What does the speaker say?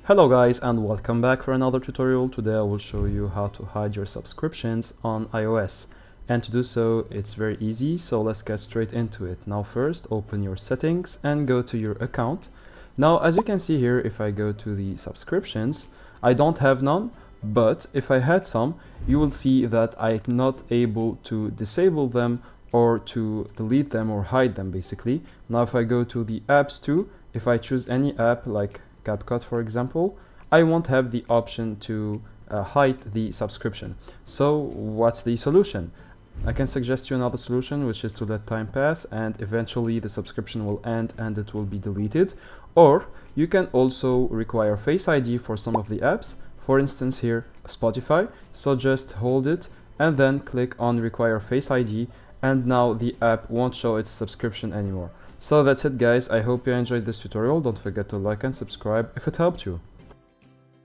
Hello guys and welcome back for another tutorial. Today I will show you how to hide your subscriptions on iOS. And to do so, it's very easy, so let's get straight into it. Now first, open your settings and go to your account. Now as you can see here, if I go to the subscriptions, I don't have none, but if I had some, you will see that I'm not able to disable them or to delete them or hide them basically. Now if I go to the apps too, if I choose any app like CapCut for example, I won't have the option to hide the subscription. So what's the solution? I can suggest you another solution, which is to let time pass and eventually the subscription will end and it will be deleted. Or you can also require Face ID for some of the apps, for instance here Spotify. So just hold it and then click on require Face ID, and now the app won't show its subscription anymore. So that's it guys, I hope you enjoyed this tutorial. Don't forget to like and subscribe if it helped you.